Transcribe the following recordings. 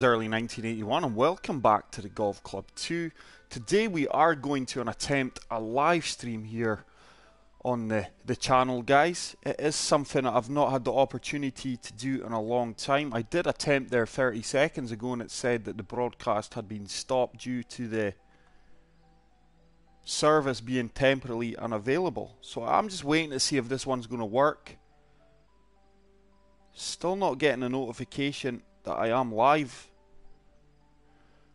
Early 1981 and welcome back to the Golf Club 2. Today we are going to attempt a live stream here on the channel, guys. It is something that I've not had the opportunity to do in a long time. I did attempt there 30 seconds ago and it said that the broadcast had been stopped due to the service being temporarily unavailable. So I'm just waiting to see if this one's going to work. Still not getting a notification that I am live.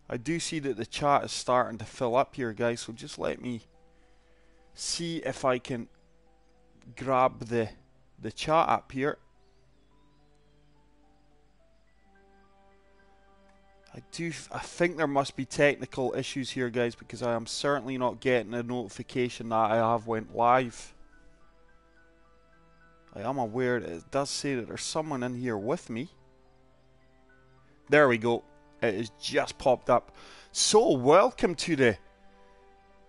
I do see that the chat is starting to fill up here, guys, so just let me see if I can grab the chat up here. I think there must be technical issues here, guys, because I am certainly not getting a notification that I have went live. I am aware that it does say that there's someone in here with me. There we go. It has just popped up. So, welcome to the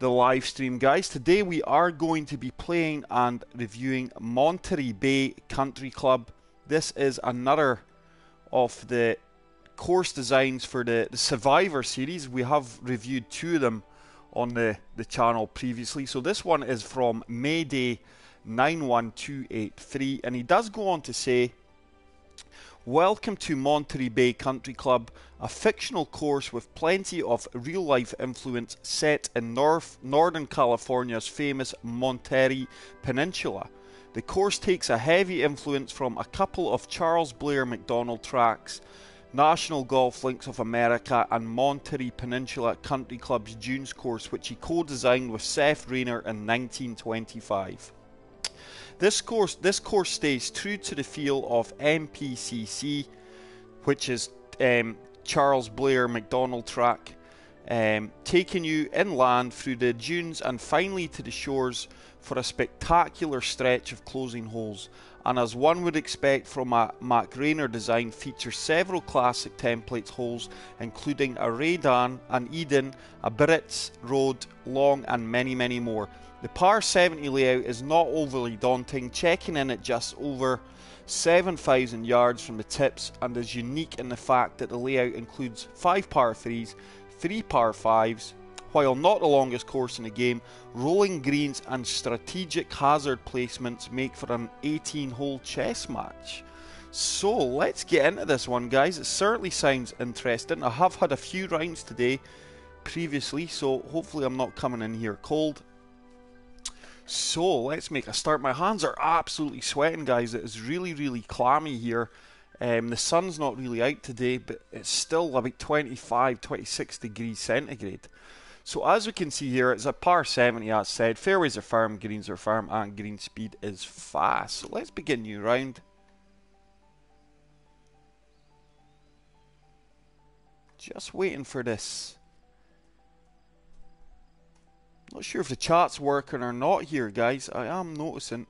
live stream, guys. Today we are going to be playing and reviewing Monterey Bay Country Club. This is another of the course designs for the Survivor series. We have reviewed two of them on the channel previously. So this one is from Mayday 91283, and he does go on to say, welcome to Monterey Bay Country Club, a fictional course with plenty of real-life influence set in Northern California's famous Monterey Peninsula. The course takes a heavy influence from a couple of Charles Blair Macdonald tracks, National Golf Links of America and Monterey Peninsula Country Club's Dunes course, which he co-designed with Seth Rayner in 1925. This course stays true to the feel of MPCC, which is Charles Blair Macdonald track, taking you inland through the dunes and finally to the shores for a spectacular stretch of closing holes. And as one would expect from a Mac Rayner design, features several classic templates holes, including a Raydan, an Eden, a Brits, Road, Long, and many, many more. The par 70 layout is not overly daunting, checking in at just over 7,000 yards from the tips, and is unique in the fact that the layout includes 5 par 3s, 3 par 5s, while not the longest course in the game. Rolling greens and strategic hazard placements make for an 18-hole chess match. So let's get into this one, guys. It certainly sounds interesting. I have had a few rounds today previously, so hopefully I'm not coming in here cold. So let's make a start. My hands are absolutely sweating, guys. It is really, really clammy here. The sun's not really out today, but it's still about 25, 26 degrees centigrade. So as we can see here, it's a par 70, as said. Fairways are firm, greens are firm, and green speed is fast. So let's begin new round. Just waiting for this. Not sure if the chat's working or not here, guys. I am noticing.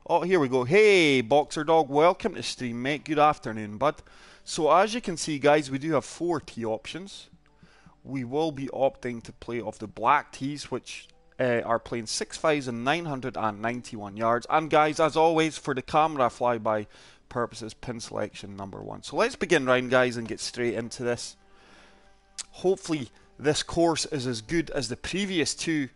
Oh, here we go. Hey, Boxer Dog, welcome to stream, mate. Good afternoon, bud. So as you can see, guys, we do have 4 tee options. We will be opting to play off the black tees, which are playing 6,991 yards. And guys, as always, for the camera flyby purposes, pin selection number 1. So let's begin round, guys, and get straight into this. Hopefully this course is as good as the previous two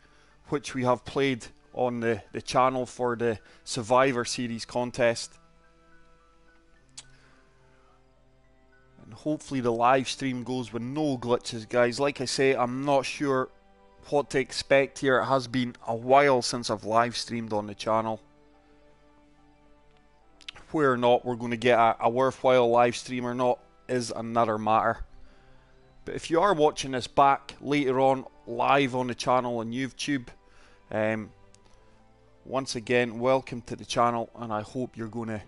which we have played on the channel for the Survivor Series contest. And hopefully the live stream goes with no glitches, guys. Like I say, I'm not sure what to expect here. It has been a while since I've live streamed on the channel. Whether or not we're going to get a worthwhile live stream or not is another matter. But if you are watching this back later on live on the channel on YouTube, once again, welcome to the channel, and I hope you're going to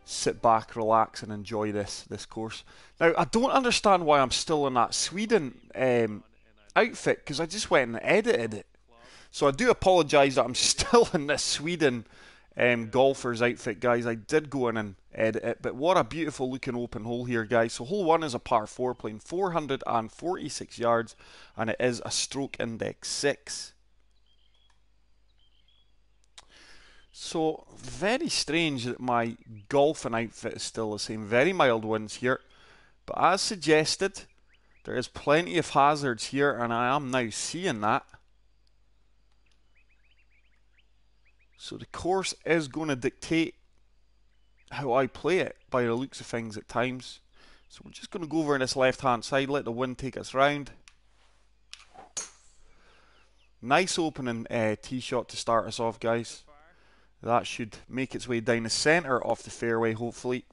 sit back, relax, and enjoy this course. Now, I don't understand why I'm still in that Sweden outfit, because I just went and edited it. So I do apologise that I'm still in this Sweden golfer's outfit, guys. I did go in and edit it, but what a beautiful looking open hole here, guys. So hole 1 is a par 4 playing 446 yards, and it is a stroke index 6. So very strange that my golfing outfit is still the same. Very mild winds here. But as suggested, there is plenty of hazards here, and I am now seeing that. So the course is going to dictate how I play it by the looks of things at times. So we're just going to go over on this left-hand side, let the wind take us round. Nice opening tee shot to start us off, guys. That should make its way down the centre of the fairway, hopefully.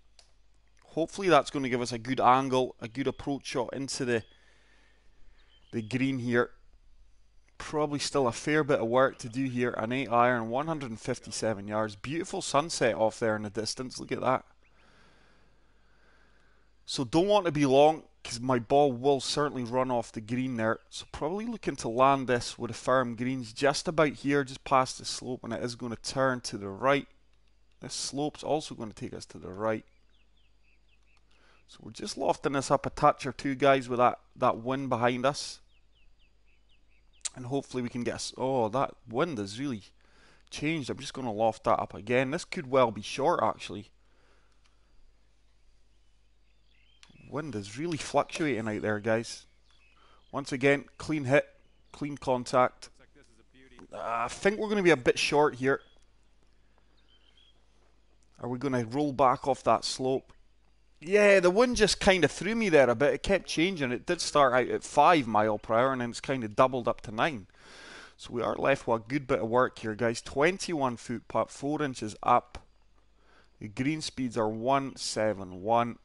Hopefully that's going to give us a good angle, a good approach shot into the green here. Probably still a fair bit of work to do here. An 8 iron, 157 yards. Beautiful sunset off there in the distance. Look at that. So don't want to be long, because my ball will certainly run off the green there. So probably looking to land this with a firm greens just about here, just past the slope, and it is going to turn to the right. This slope's also going to take us to the right. So we're just lofting this up a touch or two, guys, with that wind behind us. And hopefully we can get oh, that wind has really changed. I'm just going to loft that up again. This could well be short, actually. Wind is really fluctuating out there, guys. Once again, clean hit, clean contact. I think we're going to be a bit short here. Are we going to roll back off that slope? Yeah, the wind just kind of threw me there a bit. It kept changing. It did start out at 5 miles per hour and then it's kind of doubled up to 9. So we are left with a good bit of work here, guys. 21 foot putt, 4 inches up. The green speeds are 171.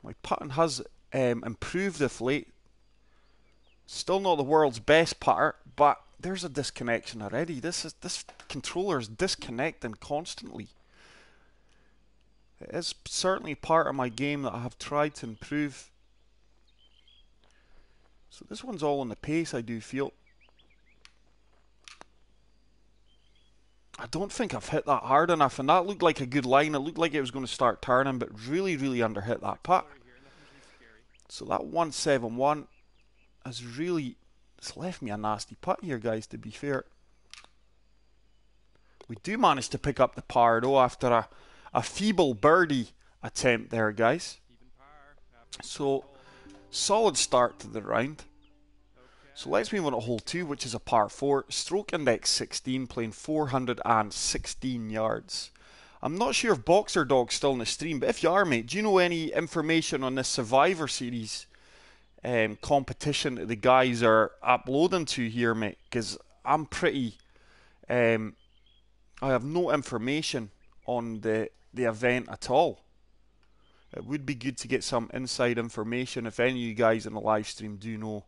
My putting has improved of late. Still not the world's best putter, but there's a disconnection already. This controller is disconnecting constantly. It is certainly part of my game that I have tried to improve. So this one's all on the pace, I do feel. I don't think I've hit that hard enough, and that looked like a good line. It looked like it was going to start turning, but really, really underhit that putt. So that 171 has really, it's left me a nasty putt here, guys, to be fair. We do manage to pick up the par, though, after a feeble birdie attempt there, guys. So, solid start to the round. So let's move on to hole 2, which is a par 4. Stroke index 16, playing 416 yards. I'm not sure if Boxer Dog's still in the stream, but if you are, mate, do you know any information on this Survivor Series competition that the guys are uploading to here, mate? Because I'm pretty... I have no information on the event at all. It would be good to get some inside information. If any of you guys in the live stream do know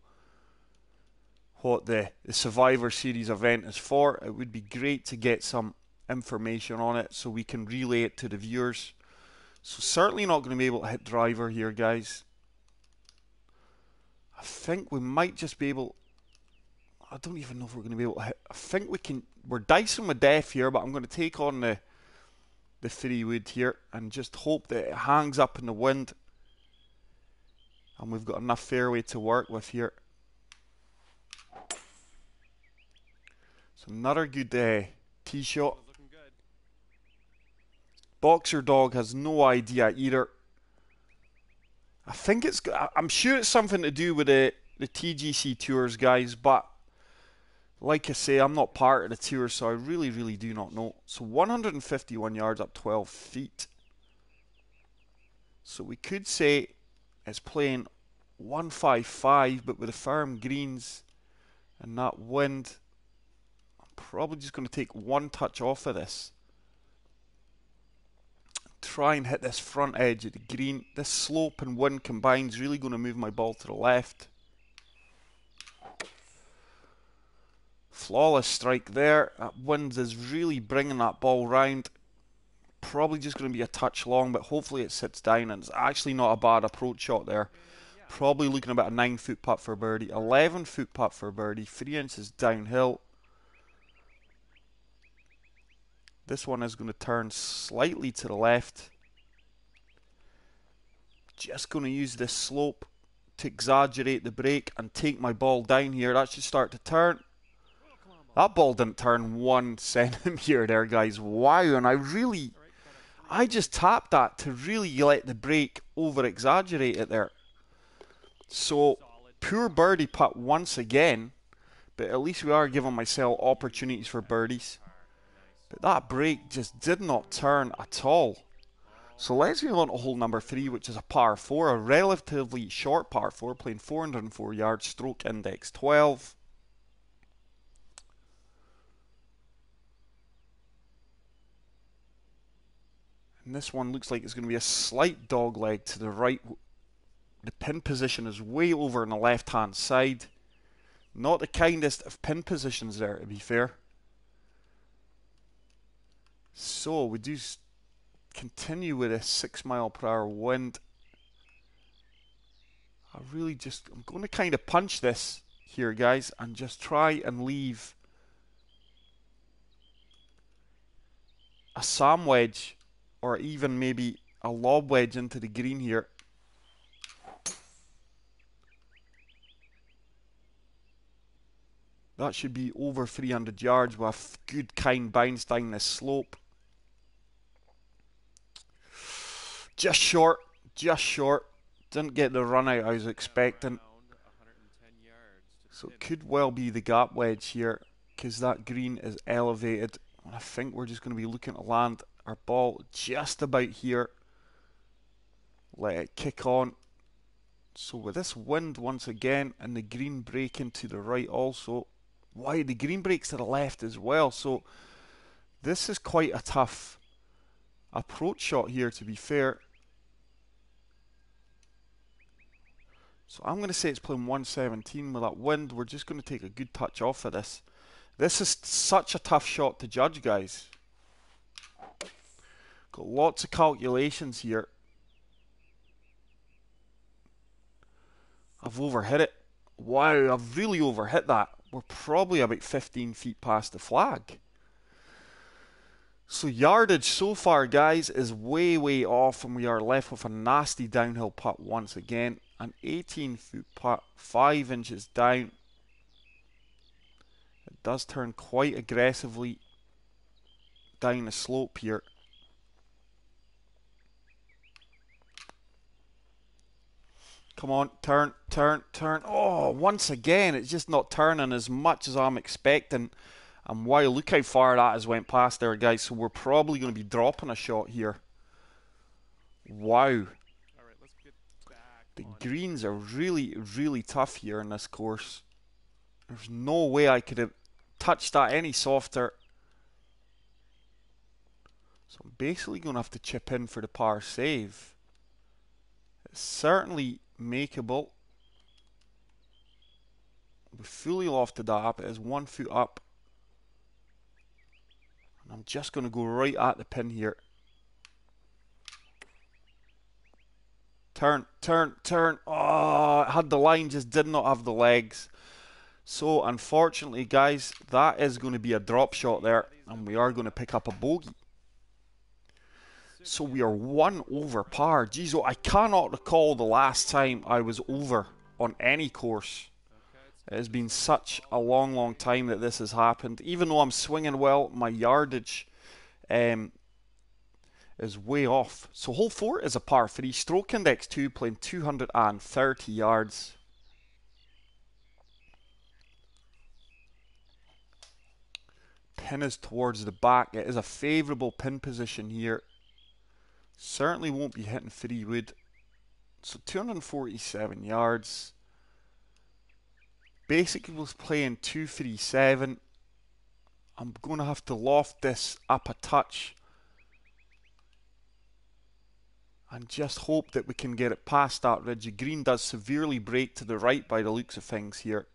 what the Survivor Series event is for, it would be great to get some information on it so we can relay it to the viewers. So certainly not going to be able to hit driver here, guys. I think we might just be able... I don't even know if we're going to be able to hit... I think we can... We're dicing with death here, but I'm going to take on the 3-wood here and just hope that it hangs up in the wind. And we've got enough fairway to work with here. So another good tee shot. Boxer Dog has no idea either. I think it's... I'm sure it's something to do with the TGC tours, guys, but like I say, I'm not part of the tour, so I really, really do not know. So 151 yards up 12 feet. So we could say it's playing 155, but with the firm greens and that wind, I'm probably just going to take one touch off of this. Try and hit this front edge of the green. This slope and wind combined is really going to move my ball to the left. Flawless strike there. That wind is really bringing that ball round. Probably just going to be a touch long, but hopefully it sits down, and it's actually not a bad approach shot there. Probably looking about a 9-foot putt for birdie. 11-foot putt for birdie. 3 inches downhill. This one is going to turn slightly to the left. Just going to use this slope to exaggerate the break and take my ball down here. That should start to turn. That ball didn't turn 1 centimetre there, guys. Wow, and I I just tapped that to really let the break over-exaggerate it there. So, poor birdie putt once again, but at least we are giving myself opportunities for birdies. But that break just did not turn at all. So let's move on to hole number 3, which is a par 4, a relatively short par 4, playing 404 yards, stroke index 12. And this one looks like it's going to be a slight dog leg to the right. The pin position is way over on the left-hand side. Not the kindest of pin positions there, to be fair. So we do continue with a 6 mile per hour wind. I'm going to kind of punch this here, guys, and just try and leave a Sam wedge, or even maybe a lob wedge into the green here. That should be over 300 yards with a good kind bounce down this slope. Just short. Didn't get the run out I was expecting. So it could well be the gap wedge here, because that green is elevated. And I think we're just going to be looking to land our ball just about here. Let it kick on. So with this wind once again, and the green breaking to the right also. Wow, the green breaks to the left as well. So this is quite a tough approach shot here, to be fair. So I'm going to say it's playing 117 with that wind. We're just going to take a good touch off of this. This is such a tough shot to judge, guys. Got lots of calculations here. I've overhit it. Wow, I've really overhit that. We're probably about 15 feet past the flag. So yardage so far, guys, is way off, and we are left with a nasty downhill putt once again. An 18-foot putt, 5 inches down. It does turn quite aggressively down the slope here. Come on, turn. Oh, once again, it's just not turning as much as I'm expecting. And wow, look how far that has went past there, guys. So we're probably going to be dropping a shot here. Wow. The greens are really tough here in this course. There's no way I could have touched that any softer. So I'm basically going to have to chip in for the par save. It's certainly makeable. We fully lofted that up. It is 1 foot up. And I'm just going to go right at the pin here. Turn. Oh, it had the line, just did not have the legs. So, unfortunately, guys, that is going to be a drop shot there. And we are going to pick up a bogey. So we are 1 over par. Geez, I cannot recall the last time I was over on any course. It has been such a long time that this has happened. Even though I'm swinging well, my yardage is way off. So hole 4 is a par 3. Stroke index 2, playing 230 yards. Pin is towards the back. It is a favourable pin position here. Certainly won't be hitting 3 wood. So 247 yards. Basically was playing 237. I'm going to have to loft this up a touch. And just hope that we can get it past that ridge. The green does severely break to the right by the looks of things here.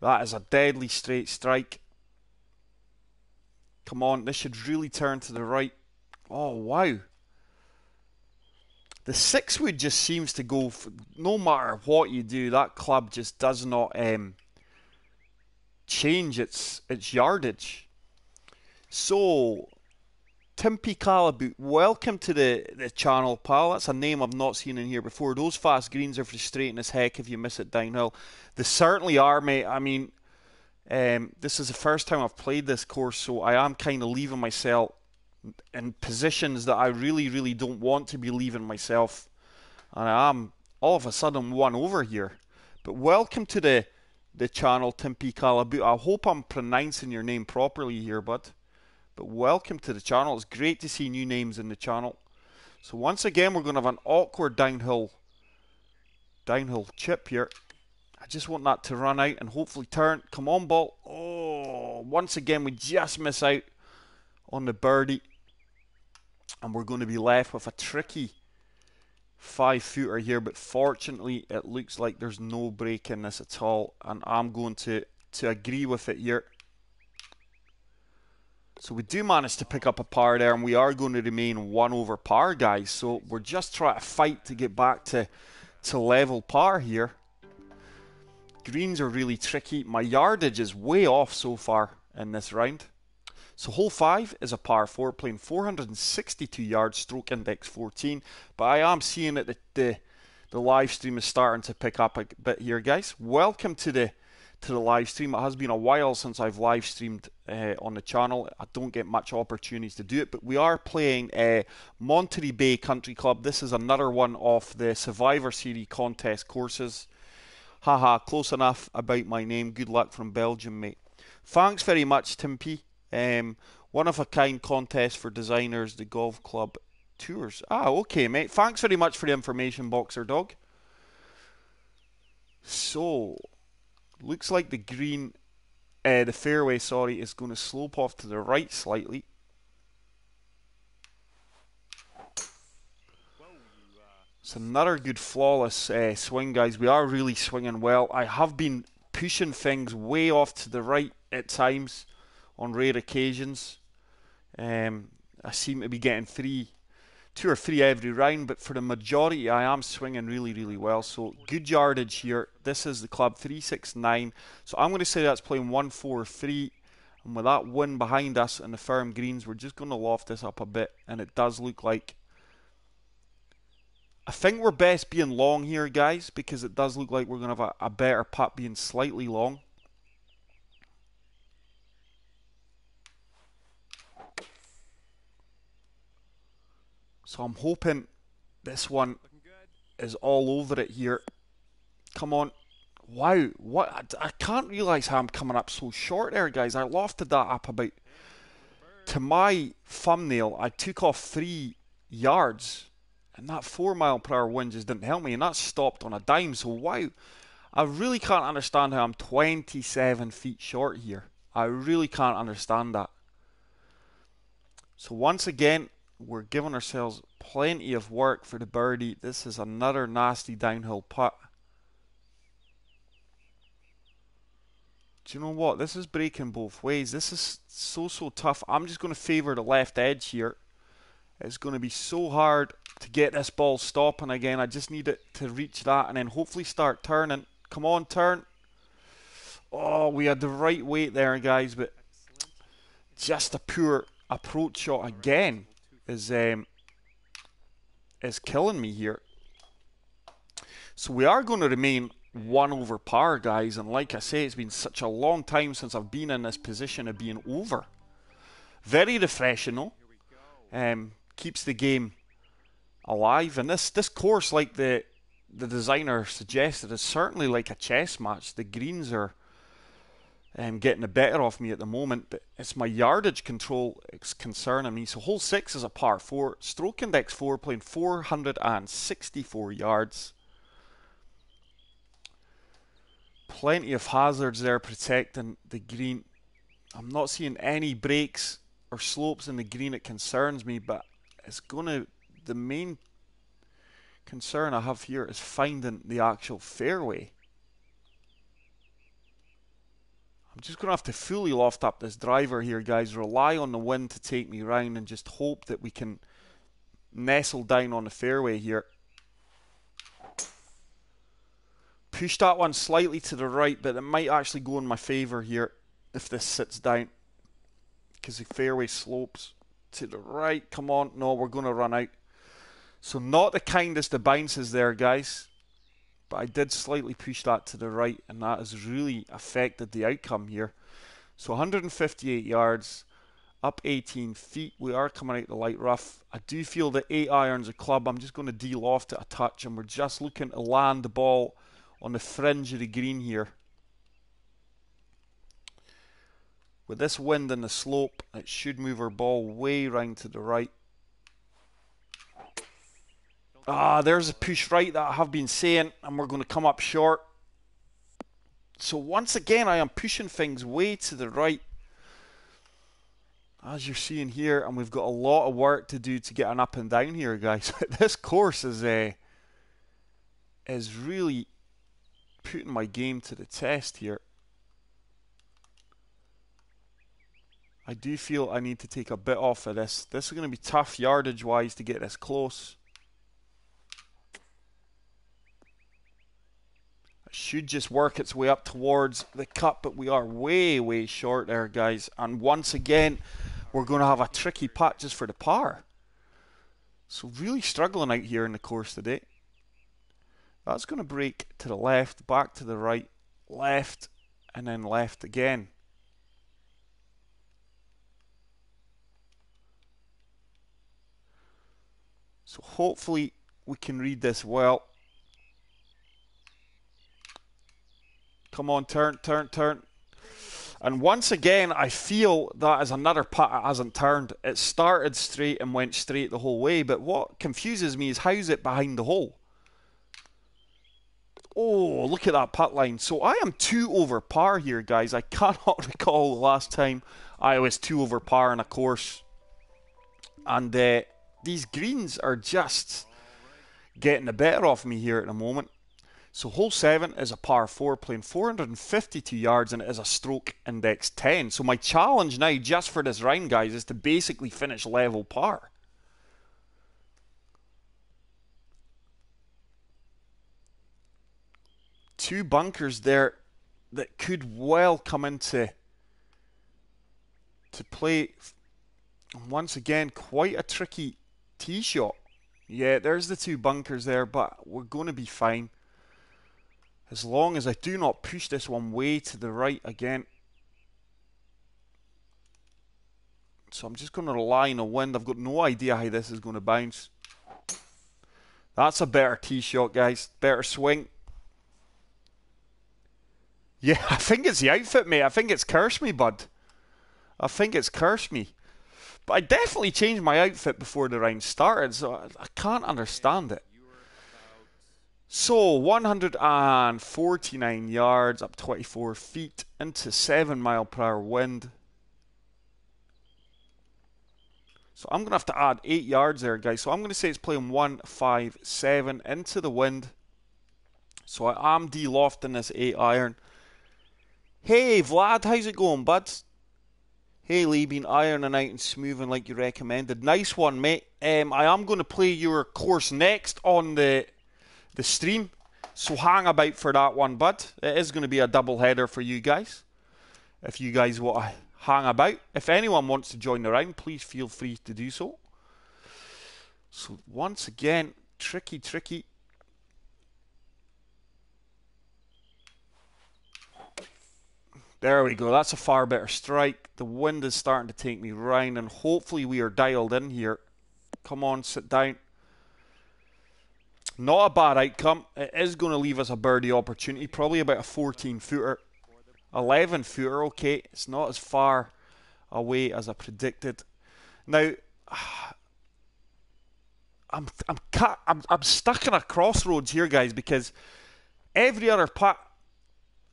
That is a deadly straight strike. Come on, this should really turn to the right. Oh, wow. The 6 wood just seems to go, no matter what you do, that club just does not change its yardage. So, Timpy Calaboot, welcome to the channel, pal. That's a name I've not seen in here before. Those fast greens are frustrating as heck if you miss it downhill. They certainly are, mate. I mean, This is the first time I've played this course, so I am kind of leaving myself in positions that I really, really don't want to be leaving myself. And I am all of a sudden one over here. But welcome to the channel, Timpi Calaboot. I hope I'm pronouncing your name properly here, bud. But welcome to the channel. It's great to see new names in the channel. So once again, we're going to have an awkward downhill chip here. I just want that to run out and hopefully turn. Come on, ball. Oh, once again, we just miss out on the birdie. And we're going to be left with a tricky 5-footer here. But fortunately, it looks like there's no break in this at all. And I'm going to agree with it here. So we do manage to pick up a par there. And we are going to remain 1 over par, guys. So we're just trying to fight to get back to level par here. Greens are really tricky. My yardage is way off so far in this round. So hole 5 is a par 4, playing 462 yards, stroke index 14. But I am seeing that the live stream is starting to pick up a bit here, guys. Welcome to the live stream. It has been a while since I've live streamed on the channel. I don't get much opportunities to do it, but we are playing Monterey Bay Country Club. This is another one of the Survivor Series contest courses. Haha, close enough about my name. Good luck from Belgium, mate. Thanks very much, Tim P. One of a kind contest for designers, the golf club tours. Ah, okay, mate. Thanks very much for the information, Boxer Dog. So, looks like the green, the fairway, sorry, is going to slope off to the right slightly. It's another good flawless swing, guys. We are really swinging well. I have been pushing things way off to the right at times on rare occasions. I seem to be getting 2 or 3 every round, but for the majority I am swinging really, really well. So good yardage here. This is the club 369. So I'm going to say that's playing 143. And with that wind behind us and the firm greens, we're just going to loft this up a bit. And it does look like, I think we're best being long here, guys, because it does look like we're going to have a better putt being slightly long. So I'm hoping this one is all over it here. Come on. Wow. What? I can't realise how I'm coming up so short there, guys. I lofted that up about, to my thumbnail, I took off 3 yards. And that 4-mile-per-hour wind just didn't help me. And that stopped on a dime. So, wow. I really can't understand how I'm 27 feet short here. I really can't understand that. So, once again, we're giving ourselves plenty of work for the birdie. This is another nasty downhill putt. Do you know what? This is breaking both ways. This is so tough. I'm just going to favour the left edge here. It's going to be so hard to get this ball stopping again. I just need it to reach that and then hopefully start turning. Come on, turn. Oh, we had the right weight there, guys, but just a poor approach shot again is killing me here. So we are going to remain 1 over par, guys, and like I say, it's been such a long time since I've been in this position of being over. Very refreshing, though. Keeps the game alive, and this course, like the designer suggested, is certainly like a chess match. The greens are getting the better of me at the moment, but it's my yardage control it's concerning me. So hole 6 is a par 4, stroke index 4, playing 464 yards. Plenty of hazards there protecting the green. I'm not seeing any breaks or slopes in the green. It concerns me, but it's the main concern I have here is finding the actual fairway. I'm just going to have to fully loft up this driver here, guys. Rely on the wind to take me round and just hope that we can nestle down on the fairway here. Push that one slightly to the right, but it might actually go in my favour here if this sits down, because the fairway slopes to the right. Come on. No, we're going to run out. So not the kindest of bounces there, guys. but I did slightly push that to the right, and that has really affected the outcome here. So 158 yards, up 18 feet. We are coming out the light rough. I do feel that 8 irons a club. I'm just going to de-loft it a touch, and we're just looking to land the ball on the fringe of the green here. With this wind and the slope, it should move our ball way round to the right. There's a push right that I have been saying, and we're going to come up short. So once again, I am pushing things way to the right, as you're seeing here, and we've got a lot of work to do to get an up and down here, guys. This course is really putting my game to the test here. I do feel I need to take a bit off of this. This is going to be tough yardage-wise to get this close. It should just work its way up towards the cut, but we are way, way short there, guys. And once again, we're going to have a tricky putt just for the par. So really struggling out here in the course today. That's going to break to the left, back to the right, left, and then left again. So hopefully we can read this well. Come on, turn, turn, turn. And once again, I feel that is another putt that hasn't turned. It started straight and went straight the whole way, but what confuses me is how's it behind the hole? Oh, look at that putt line. So I am 2 over par here, guys. I cannot recall the last time I was 2 over par in a course. And these greens are just getting the better of me here at the moment. So hole 7 is a par 4, playing 452 yards, and it is a stroke index 10. So my challenge now, just for this round, guys, is to basically finish level par. Two bunkers there that could well come into play. Once again, quite a tricky tee shot. Yeah, there's the 2 bunkers there, but we're going to be fine. As long as I do not push this one way to the right again. So I'm just going to rely on the wind. I've got no idea how this is going to bounce. That's a better tee shot, guys. Better swing. Yeah, I think it's the outfit, mate. I think it's cursed me, bud. I think it's cursed me. But I definitely changed my outfit before the round started, so I can't understand it. So 149 yards, up 24 feet, into 7 mile per hour wind. So I'm going to have to add 8 yards there, guys. So I'm going to say it's playing 157 into the wind. So I am de-lofting this 8 iron. Hey Vlad, how's it going, bud? Hey Lee, been ironing out and smoothing like you recommended. Nice one, mate. I am going to play your course next on the stream, so hang about for that one, bud. It is going to be a double header for you guys, if you guys want to hang about. If anyone wants to join the round, please feel free to do so. So once again, tricky. There we go, that's a far better strike. The wind is starting to take me round, and hopefully we are dialed in here. Come on, sit down. Not a bad outcome. It is going to leave us a birdie opportunity, probably about a 14-footer. 11-footer, okay. It's not as far away as I predicted. Now, I'm stuck in a crossroads here, guys, because every other putt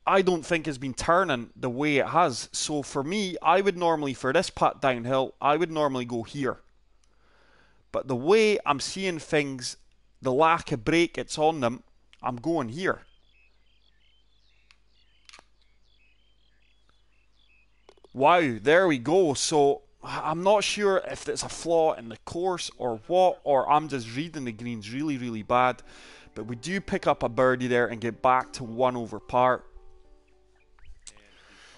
I don't think has been turning the way it has. So for me, I would normally, for this putt downhill, I would normally go here. But the way I'm seeing things, the lack of break it's on them, I'm going here. Wow, there we go. So I'm not sure if it's a flaw in the course or what, or I'm just reading the greens really bad. But we do pick up a birdie there and get back to 1 over par.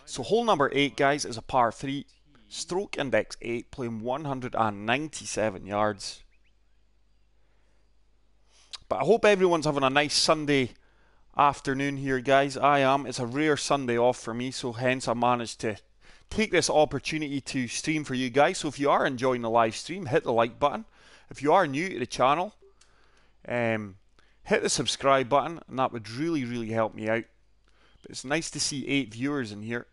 So hole number 8, guys, is a par 3. Stroke index 8, playing 197 yards. But I hope everyone's having a nice Sunday afternoon here, guys. It's a rare Sunday off for me, so hence I managed to take this opportunity to stream for you guys. So if you are enjoying the live stream, hit the like button. If you are new to the channel, hit the subscribe button, and that would really help me out. But it's nice to see 8 viewers in here.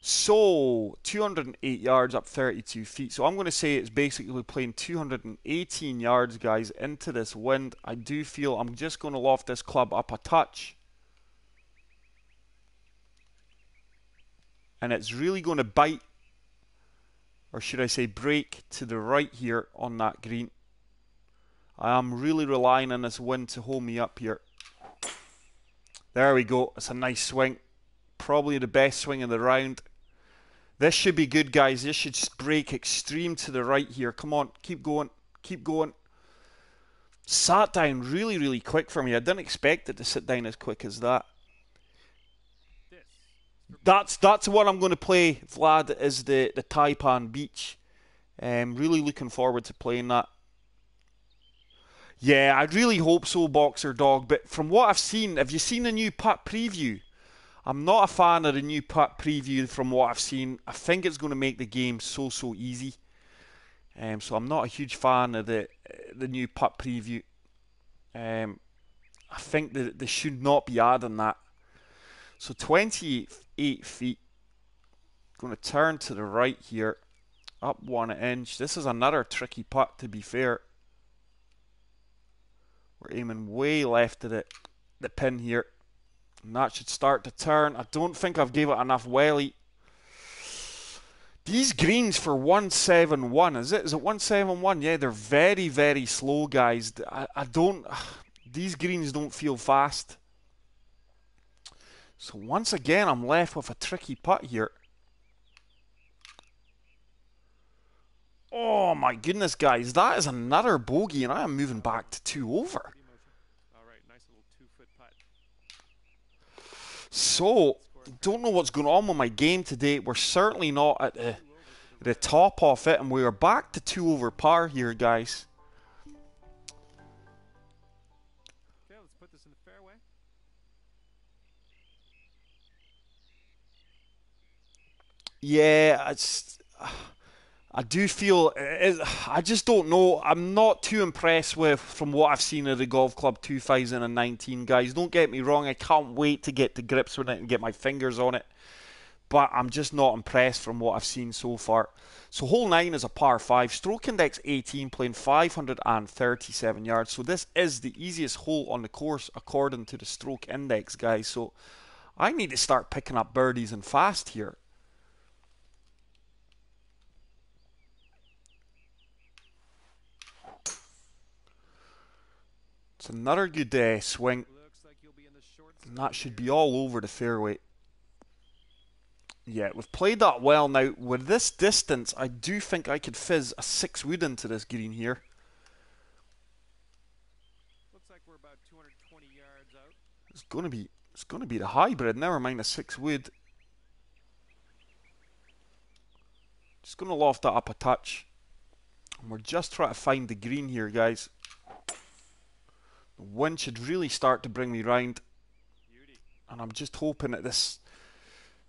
So 208 yards up 32 feet. So I'm going to say it's basically playing 218 yards, guys, into this wind. I do feel I'm just going to loft this club up a touch. And it's really going to bite, or should I say break, to the right here on that green. I am really relying on this wind to hold me up here. There we go. It's a nice swing. Probably the best swing of the round. This should be good, guys. This should break extreme to the right here. Come on, keep going, keep going. Sat down really quick for me. I didn't expect it to sit down as quick as that. That's what I'm going to play, Vlad, is the Taipan Beach. Really looking forward to playing that. Yeah, I really hope so, Boxer Dog. But from what I've seen, have you seen the new putt preview? I'm not a fan of the new putt preview from what I've seen. I think it's going to make the game so easy. So I'm not a huge fan of the new putt preview. I think that they should not be adding that. So 28 feet. Going to turn to the right here. Up 1 inch. This is another tricky putt, to be fair. We're aiming way left of the pin here. And that should start to turn. I don't think I've gave it enough welly. These greens for 171, is it 171? Yeah, they're very slow, guys. These greens don't feel fast. So once again, I'm left with a tricky putt here. Oh my goodness, guys, that is another bogey, and I am moving back to 2 over. So, don't know what's going on with my game today. We're certainly not at the top of it, and we are back to 2 over par here, guys. Okay, let's put this in the fairway. Yeah, I do feel, I just don't know. I'm not too impressed from what I've seen of the Golf Club 2019, guys. Don't get me wrong, I can't wait to get to grips with it and get my fingers on it. But I'm just not impressed from what I've seen so far. So hole 9 is a par 5, stroke index 18, playing 537 yards. So this is the easiest hole on the course according to the stroke index, guys. So I need to start picking up birdies and fast here. It's another good swing, and that should be all over the fairway. Yeah, we've played that well. Now, with this distance, I do think I could fizz a 6 wood into this green here. Looks like we're about 220 yards out. It's gonna be the hybrid, never mind a 6 wood. Just gonna loft that up a touch. And we're just trying to find the green here, guys. The wind should really start to bring me round. And I'm just hoping that this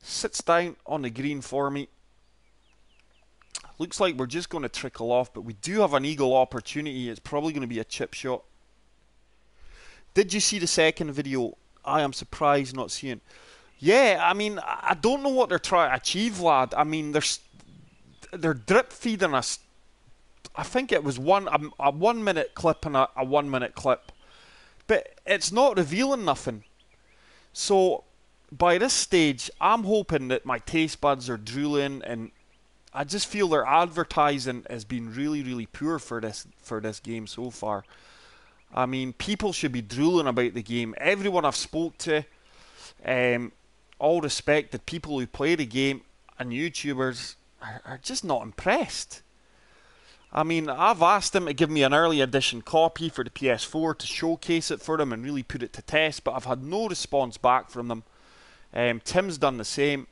sits down on the green for me. Looks like we're just going to trickle off, but we do have an eagle opportunity. It's probably going to be a chip shot. Did you see the second video? I am surprised not seeing. Yeah, I mean, I don't know what they're trying to achieve, lad. I mean, they're drip feeding us. I think it was a 1 minute clip and a 1 minute clip. But it's not revealing nothing. So, by this stage, I'm hoping that my taste buds are drooling, and I just feel their advertising has been really poor for this game so far. I mean, people should be drooling about the game. Everyone I've spoke to, all respect, the people who play the game and YouTubers are just not impressed. I mean, I've asked them to give me an early edition copy for the PS4 to showcase it for them and really put it to test, but I've had no response back from them. Tim's done the same.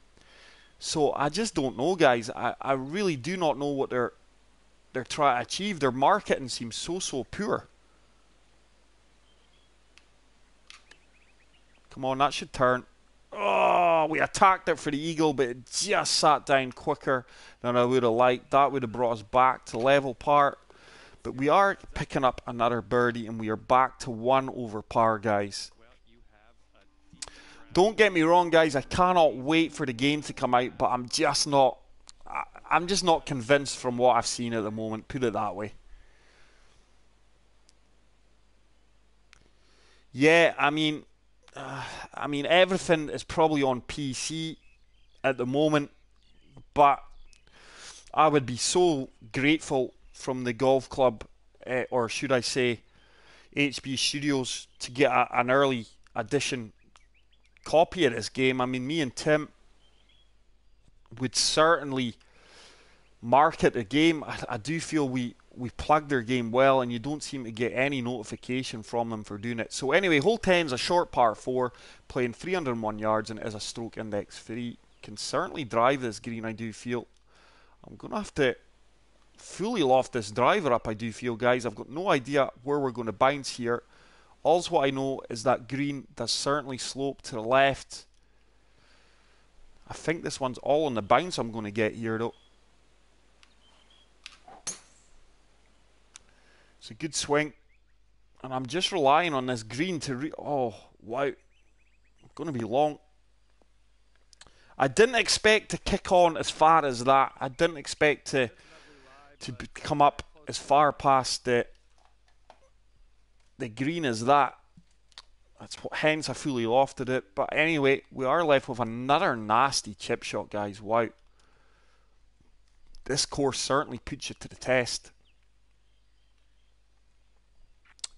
So I just don't know, guys. I really do not know what they're trying to achieve. Their marketing seems so poor. Come on, that should turn. Oh, we attacked it for the eagle, but it just sat down quicker than I would have liked. That would have brought us back to level par. But we are picking up another birdie, and we are back to 1 over par, guys. Don't get me wrong, guys. I cannot wait for the game to come out, but I'm just not convinced from what I've seen at the moment. Put it that way. Yeah, I mean, everything is probably on PC at the moment, but I would be so grateful from the golf club, or should I say, HB Studios, to get an early edition copy of this game. I mean, me and Tim would certainly market the game. I do feel we plugged their game well, and you don't seem to get any notification from them for doing it. So anyway, hole 10 is a short par 4, playing 301 yards, and is a stroke index 3. Can certainly drive this green, I do feel. I'm going to have to fully loft this driver up, I do feel, guys. I've got no idea where we're going to bounce here. All's what I know is that green does certainly slope to the left. I think this one's all on the bounce I'm going to get here, though. It's a good swing. And I'm just relying on this green to... oh, wow. Going to be long. I didn't expect to kick on as far as that. I didn't expect to come up as far past the green as that. Hence I fully lofted it. But anyway, we are left with another nasty chip shot, guys. Wow. This course certainly puts you to the test.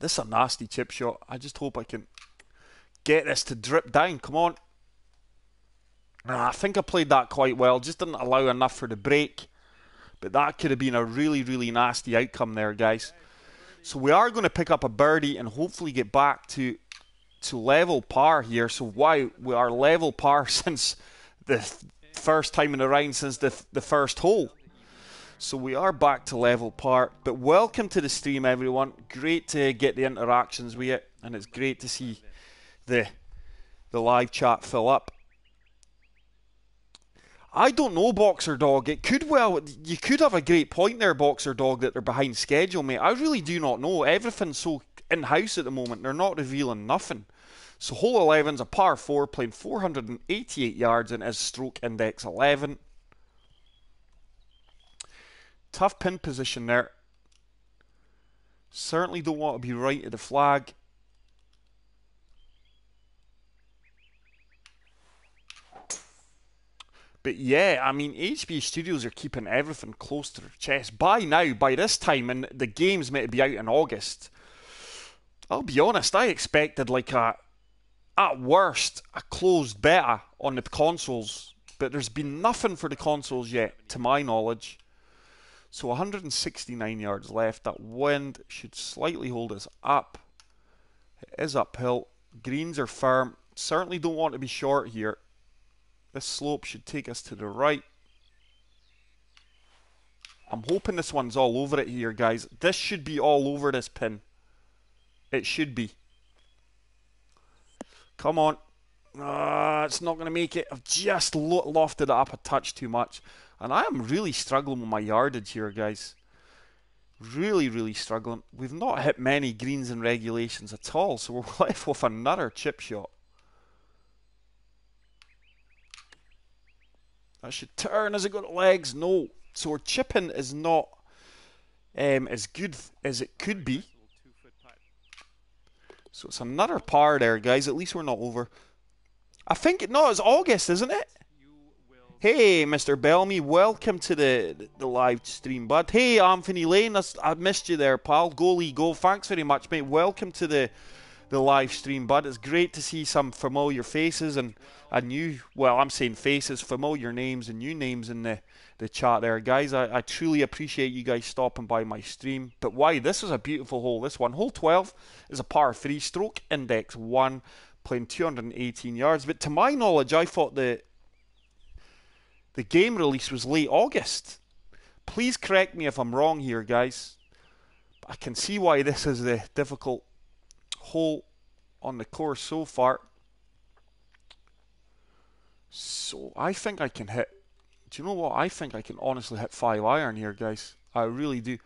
This is a nasty chip shot. I just hope I can get this to drip down. Come on. I think I played that quite well. Just didn't allow enough for the break. But that could have been a really, really nasty outcome there, guys. So we are going to pick up a birdie and hopefully get back to level par here. So wow, we are level par since the first time in the round, since the first hole. So we are back to level par. But welcome to the stream, everyone. Great to get the interactions with it, and it's great to see the live chat fill up. I don't know, Boxer Dog. It could well... you could have a great point there, Boxer Dog, that they're behind schedule, mate. I really do not know. Everything's so in-house at the moment. They're not revealing nothing. So hole 11's a par 4, playing 488 yards and is stroke index 11. Tough pin position there. Certainly don't want to be right at the flag. But yeah, I mean, HB Studios are keeping everything close to their chest. By this time, and the game's meant to be out in August, I'll be honest, I expected like at worst, a closed beta on the consoles. But there's been nothing for the consoles yet, to my knowledge. So 169 yards left. That wind should slightly hold us up. It is uphill. Greens are firm. Certainly don't want to be short here. This slope should take us to the right. I'm hoping this one's all over it here, guys. This should be all over this pin. It should be. Come on. It's not going to make it. I've just lofted it up a touch too much. And I am really struggling with my yardage here, guys. Really, really struggling. We've not hit many greens in regulations at all. So we're left with another chip shot. That should turn. Has it got legs? No. So our chipping is not as good as it could be. So it's another par there, guys. At least we're not over. I think it's August, isn't it? Hey, Mr. Bellamy, welcome to the live stream, bud. Hey, Anthony Lane, I missed you there, pal. Go. Thanks very much, mate. Welcome to the live stream, bud. It's great to see some familiar faces and new, well, I'm saying faces, familiar names and new names in the chat there, guys. I truly appreciate you guys stopping by my stream. But why? This is a beautiful hole, this one. Hole 12 is a par 3, stroke index 1, playing 218 yards. But to my knowledge, I thought the game release was late August. Please correct me if I'm wrong here, guys. But I can see why this is the difficult hole on the course so far. So I think I can hit. Do you know what? I think I can honestly hit 5-iron here, guys. I really do.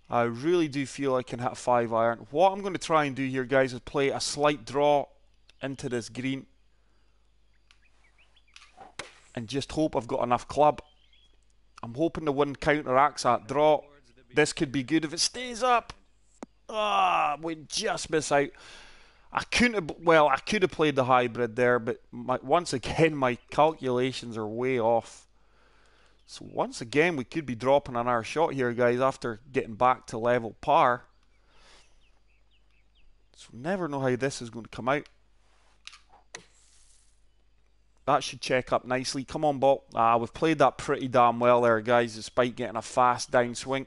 I really do feel I can hit a 5-iron. What I'm going to try and do here, guys, is play a slight draw into this green and just hope I've got enough club. I'm hoping the wind counteracts that draw. This could be good if it stays up. Ah, we just miss out. I couldn't have, well, I could have played the hybrid there, but once again, my calculations are way off. So once again, we could be dropping on our shot here, guys, after getting back to level par. So never know how this is going to come out. That should check up nicely. Come on, ball. We've played that pretty damn well there, guys, despite getting a fast downswing.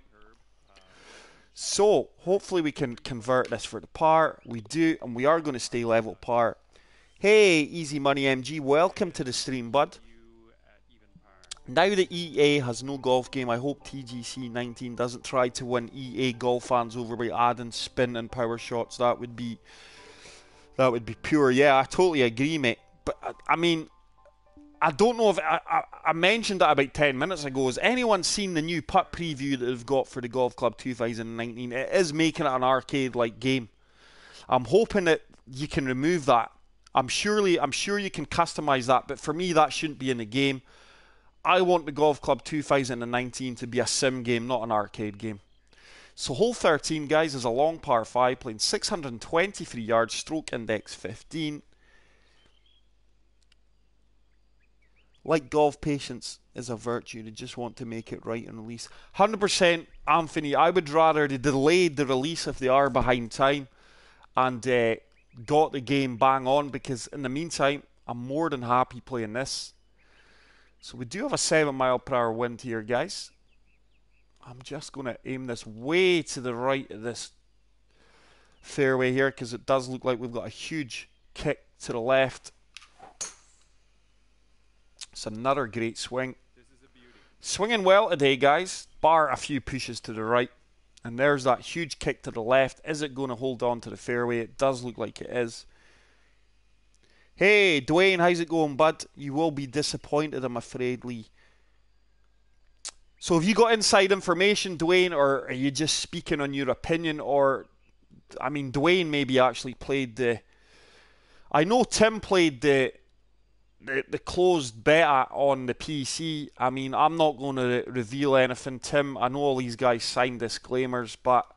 So hopefully we can convert this for the par. We do, and we are going to stay level par. Hey, Easy Money MG, welcome to the stream, bud. Now that EA has no golf game, I hope TGC 19 doesn't try to win EA golf fans over by adding spin and power shots. That would be pure. Yeah, I totally agree, mate. But I mean, I don't know if I mentioned that about 10 minutes ago. Has anyone seen the new putt preview that they've got for the Golf Club 2019? It is making it an arcade-like game. I'm hoping that you can remove that. I'm sure you can customize that, but for me, that shouldn't be in the game. I want the Golf Club 2019 to be a sim game, not an arcade game. So hole 13, guys, is a long par 5, playing 623 yards, stroke index 15. Like golf, patience is a virtue. They just want to make it right and release. 100%, Anthony, I would rather they delayed the release if they are behind time and got the game bang on, because in the meantime, I'm more than happy playing this. So we do have a 7-mile-per-hour wind here, guys. I'm just going to aim this way to the right of this fairway here, because it does look like we've got a huge kick to the left. It's another great swing. Swinging well today, guys, bar a few pushes to the right. And there's that huge kick to the left. Is it going to hold on to the fairway? It does look like it is. Hey, Dwayne, how's it going, bud? You will be disappointed, I'm afraid, Lee. So have you got inside information, Dwayne, or are you just speaking on your opinion? Or, I mean, Dwayne maybe actually played the... I know Tim played the closed beta on the PC. I mean, I'm not going to reveal anything, Tim. I know all these guys signed disclaimers, but...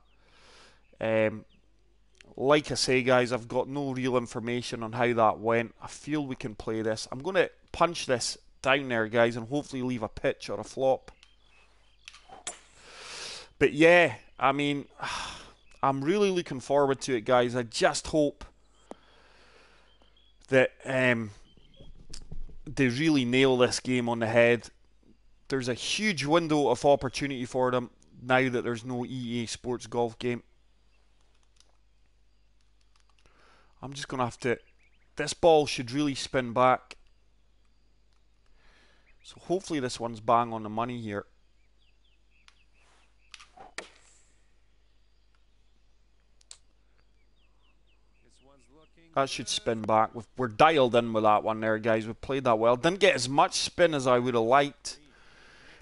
like I say, guys, I've got no real information on how that went. I feel we can play this. I'm going to punch this down there, guys, and hopefully leave a pitch or a flop. But yeah, I mean, I'm really looking forward to it, guys. I just hope that they really nail this game on the head. There's a huge window of opportunity for them now that there's no EA Sports Golf game. I'm just going to have to... This ball should really spin back. So hopefully this one's bang on the money here. That should spin back. We're dialed in with that one there, guys. We've played that well. Didn't get as much spin as I would have liked.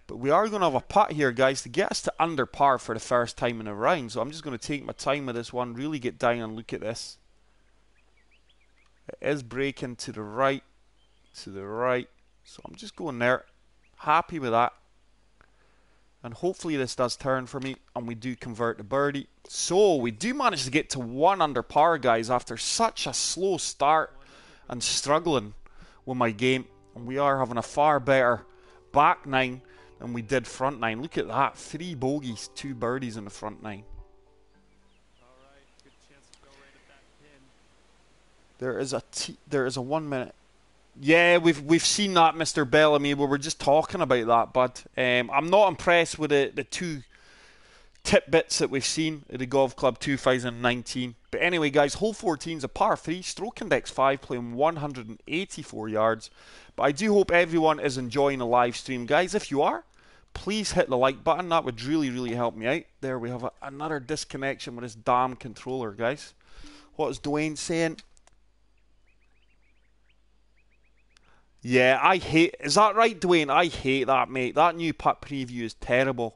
But we are going to have a putt here, guys, to get us to under par for the first time in a round. So I'm just going to take my time with this one, really get down and look at this. It is breaking to the right, So I'm just going there. Happy with that. And hopefully this does turn for me and we do convert to birdie. So we do manage to get to 1 under par, guys, after such a slow start and struggling with my game. And we are having a far better back 9 than we did front 9. Look at that. 3 bogeys, 2 birdies in the front 9. There is a 1 minute. Yeah, we've seen that, Mr. Bellamy. We were just talking about that, bud. I'm not impressed with the 2 tidbits that we've seen at the Golf Club 2019. But anyway, guys, hole 14 is a par 3, stroke index 5, playing 184 yards. But I do hope everyone is enjoying the live stream. Guys, if you are, please hit the like button. That would really, really help me out. There we have another disconnection with this damn controller, guys. What is Dwayne saying? Yeah, I hate... Is that right, Dwayne? I hate that, mate. That new putt preview is terrible.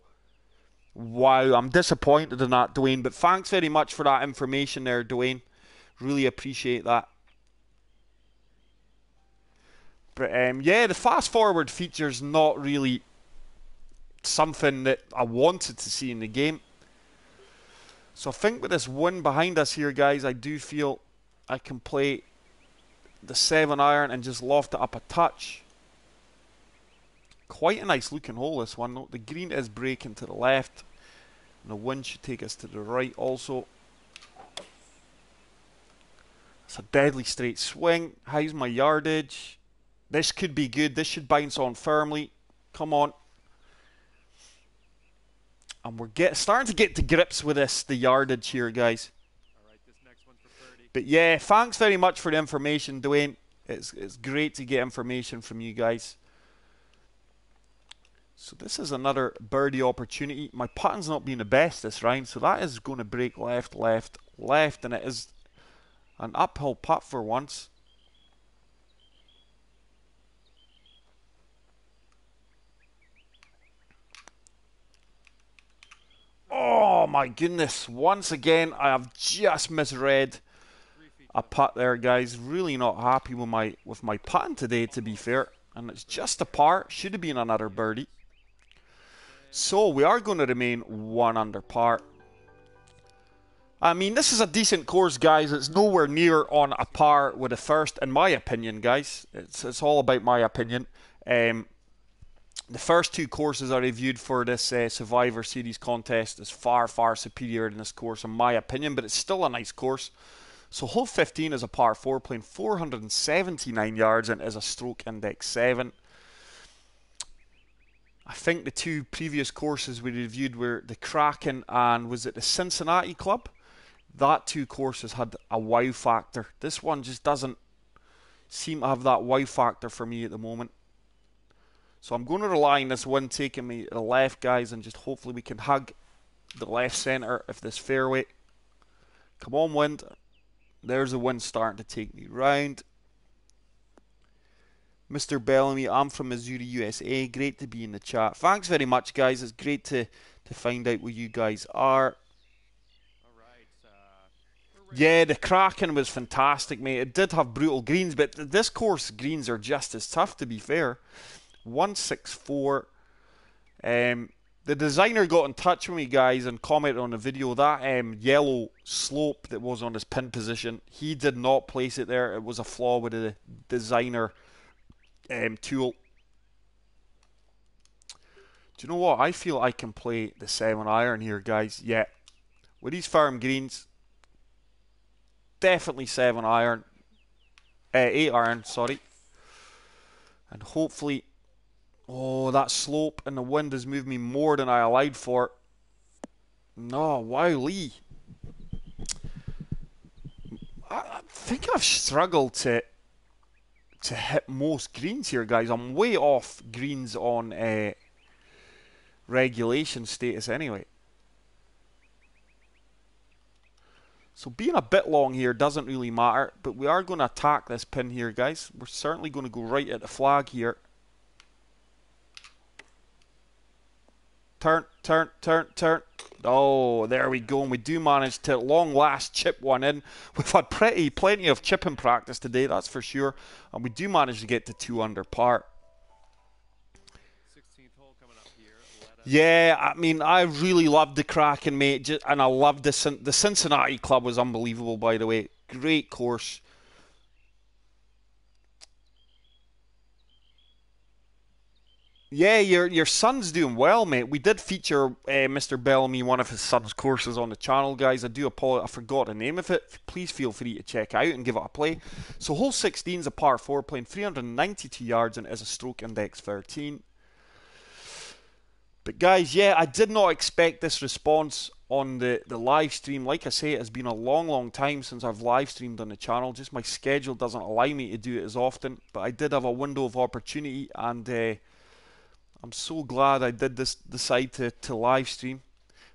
Wow, I'm disappointed in that, Dwayne. But thanks very much for that information there, Dwayne. Really appreciate that. But yeah, the fast forward feature's not really something that I wanted to see in the game. So I think with this win behind us here, guys, I do feel I can play the 7-iron and just loft it up a touch. Quite a nice looking hole, this one. The green is breaking to the left, and the wind should take us to the right also. It's a deadly straight swing. How's my yardage? This could be good. This should bounce on firmly. Come on. And we're starting to get to grips with the yardage here, guys. Alright, this next one's for birdie. But yeah, thanks very much for the information, Dwayne. It's great to get information from you guys. So this is another birdie opportunity. My putting's not been the best this round, so that is going to break left, left, left, and it is an uphill putt for once. Oh my goodness, once again I have just misread a putt there, guys. Really not happy with my putting today, to be fair. And it's just a par, should have been another birdie. So we are going to remain 1 under par. I mean, this is a decent course, guys. It's nowhere near on a par with the first, in my opinion, guys. It's all about my opinion. The first 2 courses I reviewed for this Survivor Series contest is far, far superior than this course, in my opinion, but it's still a nice course. So hole 15 is a par 4, playing 479 yards and is a stroke index 7. I think the 2 previous courses we reviewed were the Kraken and was it the Cincinnati Club? That 2 courses had a wow factor. This one just doesn't seem to have that wow factor for me at the moment. So I'm going to rely on this wind taking me to the left, guys, and just hopefully we can hug the left centre of this fairway. Come on, wind. There's the wind starting to take me round. Mr. Bellamy, I'm from Missouri, USA. Great to be in the chat. Thanks very much, guys. It's great to find out where you guys are. Yeah, the Kraken was fantastic, mate. It did have brutal greens, but this course greens are just as tough, to be fair. 164. The designer got in touch with me, guys, and commented on the video. That yellow slope that was on his pin position, he did not place it there. It was a flaw with the designer tool. Do you know what? I feel I can play the 7-iron here, guys. Yeah. With these firm greens, definitely 7-iron. 8-iron, sorry. And hopefully... Oh, that slope and the wind has moved me more than I allowed for. No, wow, Lee. I think I've struggled to hit most greens here, guys. I'm way off greens on regulation status anyway. So being a bit long here doesn't really matter, but we are going to attack this pin here, guys. We're certainly going to go right at the flag here. Turn, turn, turn, turn. Oh, there we go. And we do manage to, at long last, chip one in. We've had plenty of chipping practice today, that's for sure. And we do manage to get to 2 under par. 16th hole coming up here. Yeah, I mean, I really loved the Kraken, mate. And I loved the Cincinnati Club was unbelievable, by the way. Great course. Yeah, your son's doing well, mate. We did feature Mr. Bellamy, one of his son's courses on the channel, guys. I do apologize, I forgot the name of it. Please feel free to check out and give it a play. So hole 16 is a par 4, playing 392 yards and is a stroke index 13. But guys, yeah, I did not expect this response on the live stream. Like I say, it has been a long time since I've live streamed on the channel. Just my schedule doesn't allow me to do it as often. But I did have a window of opportunity, and I'm so glad I did decide to live stream.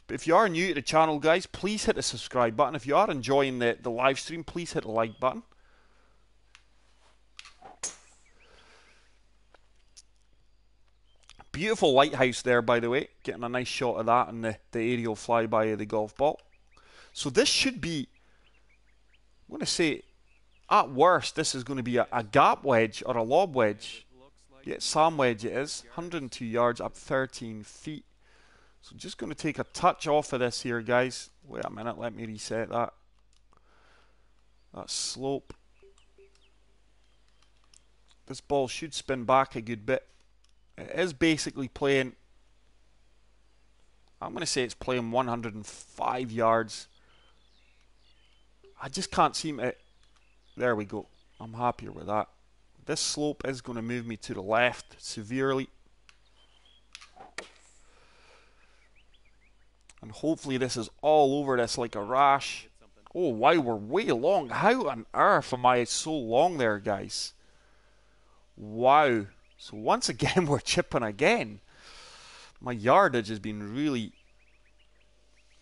But if you are new to the channel, guys, please hit the subscribe button. If you are enjoying the live stream, please hit the like button. Beautiful lighthouse there, by the way. Getting a nice shot of that and the aerial flyby of the golf ball. So this should be, I'm going to say, at worst, this is going to be a gap wedge or a lob wedge. Yeah, sand wedge it is. 102 yards up 13 feet. So just going to take a touch off of this here, guys. Wait a minute, let me reset that. That slope. This ball should spin back a good bit. It is basically playing, I'm going to say it's playing 105 yards. I just can't seem to, there we go. I'm happier with that. This slope is going to move me to the left severely. And hopefully this is all over this like a rash. Oh wow, we're way long. How on earth am I so long there, guys? Wow. So once again we're chipping again. My yardage has been really,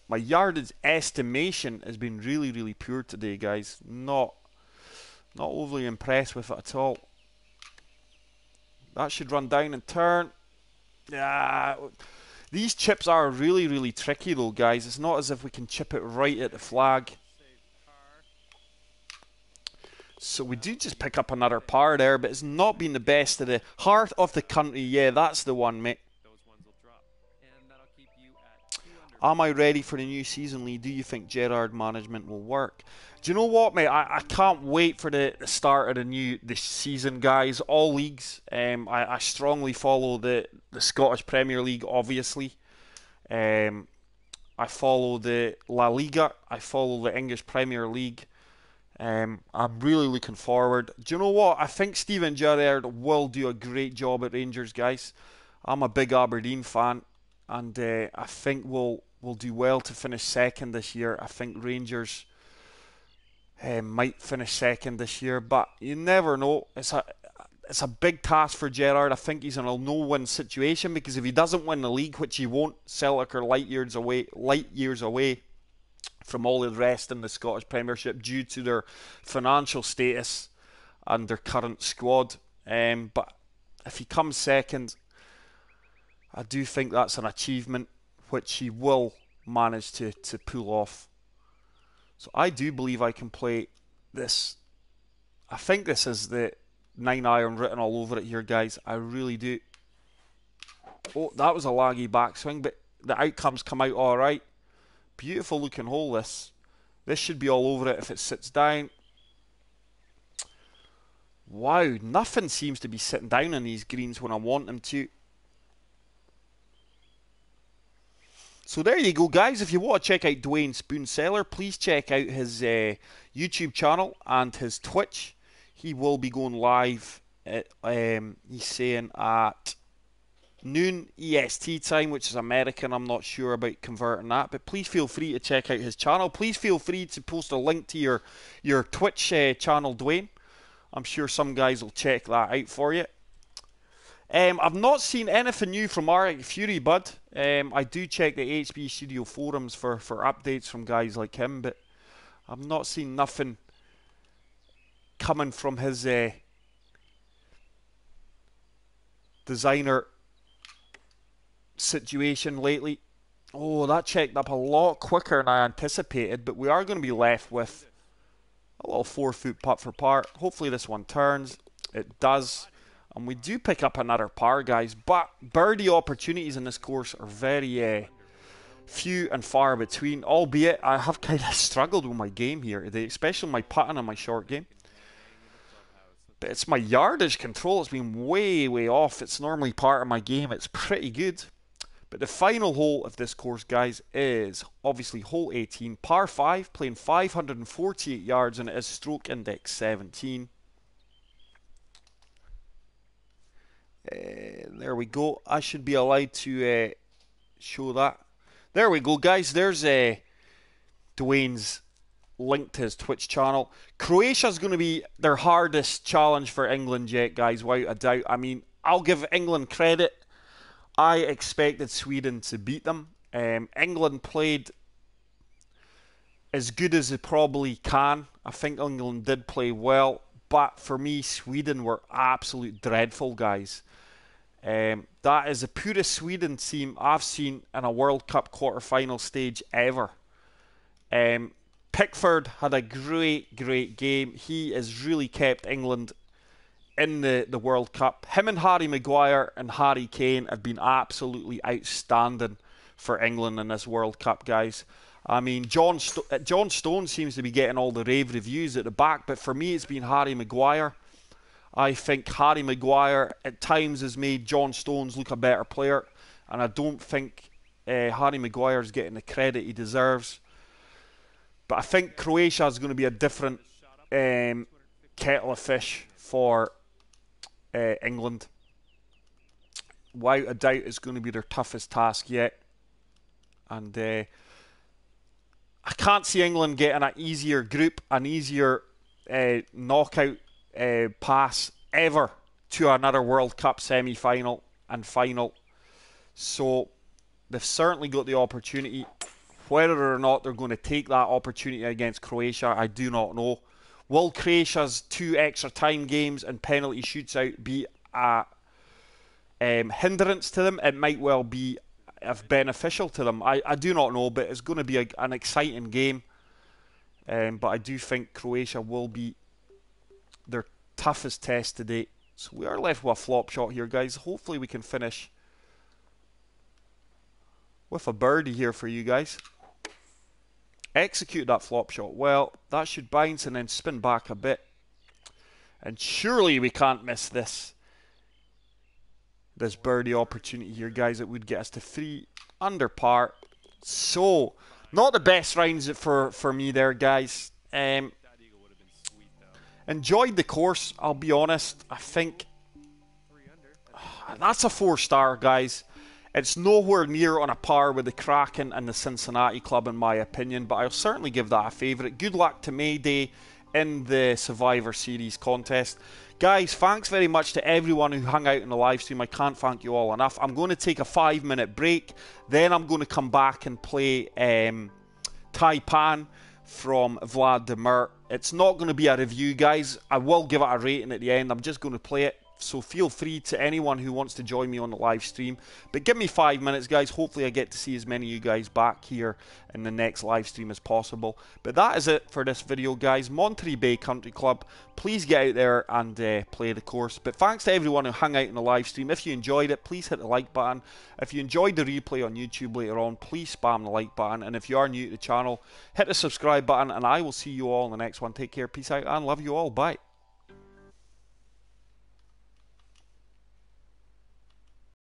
my yardage estimation has been really poor today, guys. Not overly impressed with it at all. That should run down and turn. Yeah. These chips are really tricky though, guys. It's not as if we can chip it right at the flag. So we do just pick up another par there, but it's not been the best of the heart of the country. Yeah, that's the one, mate. Am I ready for the new season, Lee? Do you think Gerrard management will work? Do you know what, mate? I can't wait for the start of the season, guys. All leagues. I strongly follow the Scottish Premier League, obviously. I follow the La Liga. I follow the English Premier League. I'm really looking forward. Do you know what? I think Steven Gerrard will do a great job at Rangers, guys. I'm a big Aberdeen fan, and I think we'll do well to finish second this year. I think Rangers might finish second this year, but you never know. It's a big task for Gerrard. I think he's in a no-win situation, because if he doesn't win the league, which he won't, Celtic are light years away from all the rest in the Scottish Premiership due to their financial status and their current squad. But if he comes second, I do think that's an achievement which he will manage to pull off. So I do believe I can play this. I think this is the 9-iron written all over it here, guys. I really do. Oh, that was a laggy backswing, but the outcomes come out alright. Beautiful looking hole, this. This should be all over it if it sits down. Wow, nothing seems to be sitting down in these greens when I want them to. So there you go, guys. If you want to check out Dwayne Spoonseller, please check out his YouTube channel and his Twitch. He will be going live at, he's saying at noon EST time, which is American. I'm not sure about converting that, but please feel free to check out his channel. Please feel free to post a link to your Twitch channel, Dwayne. I'm sure some guys will check that out for you. I've not seen anything new from Arctic Fury, bud. I do check the HB Studio forums for updates from guys like him, but I've not seen nothing coming from his designer situation lately. Oh, that checked up a lot quicker than I anticipated, but we are going to be left with a little 4-foot putt for par. Hopefully this one turns. It does. And we do pick up another par, guys, but birdie opportunities in this course are very few and far between, albeit I have kind of struggled with my game here today, especially my putting and my short game. But it's my yardage control. It's been way off. It's normally part of my game. It's pretty good. But the final hole of this course, guys, is obviously hole 18, par 5, playing 548 yards, and it is stroke index 17. There we go. I should be allowed to show that. There we go, guys. There's Dwayne's link to his Twitch channel. Croatia's going to be their hardest challenge for England yet, guys, without a doubt. I mean, I'll give England credit. I expected Sweden to beat them. England played as good as they probably can. I think England did play well. But for me, Sweden were absolute dreadful, guys. That is the purest Sweden team I've seen in a World Cup quarter-final stage ever. Pickford had a great game. He has really kept England in the World Cup. Him and Harry Maguire and Harry Kane have been absolutely outstanding for England in this World Cup, guys. I mean, John Stones seems to be getting all the rave reviews at the back, but for me it's been Harry Maguire. I think Harry Maguire at times has made John Stones look a better player, and I don't think Harry Maguire is getting the credit he deserves. But I think Croatia is going to be a different kettle of fish for England. Without a doubt, it's going to be their toughest task yet. And I can't see England getting an easier group, an easier knockout pass ever to another World Cup semi-final and final. So they've certainly got the opportunity. Whether or not they're going to take that opportunity against Croatia, I do not know. Will Croatia's 2 extra time games and penalty shootout be a hindrance to them? It might well be beneficial to them. I do not know, but it's going to be an exciting game. But I do think Croatia will be their toughest test to date. So we are left with a flop shot here, guys. Hopefully we can finish with a birdie here for you guys. Execute that flop shot. Well, that should bounce and then spin back a bit. And surely we can't miss this birdie opportunity here, guys. It would get us to 3 under par. So, not the best rounds for me there, guys. Enjoyed the course, I'll be honest. I think that's a 4-star, guys. It's nowhere near on a par with the Kraken and the Cincinnati Club, in my opinion, but I'll certainly give that a favourite. Good luck to Mayday in the Survivor Series contest. Guys, thanks very much to everyone who hung out in the live stream. I can't thank you all enough. I'm going to take a 5-minute break. Then I'm going to come back and play Taipan from Vladimir. It's not going to be a review, guys. I will give it a rating at the end. I'm just going to play it. So feel free to anyone who wants to join me on the live stream. But give me 5 minutes, guys. Hopefully I get to see as many of you guys back here in the next live stream as possible. But that is it for this video, guys. Monterey Bay Country Club. Please get out there and play the course. But thanks to everyone who hung out in the live stream. If you enjoyed it, please hit the like button. If you enjoyed the replay on YouTube later on, please spam the like button. And if you are new to the channel, hit the subscribe button. And I will see you all in the next one. Take care, peace out, and love you all. Bye.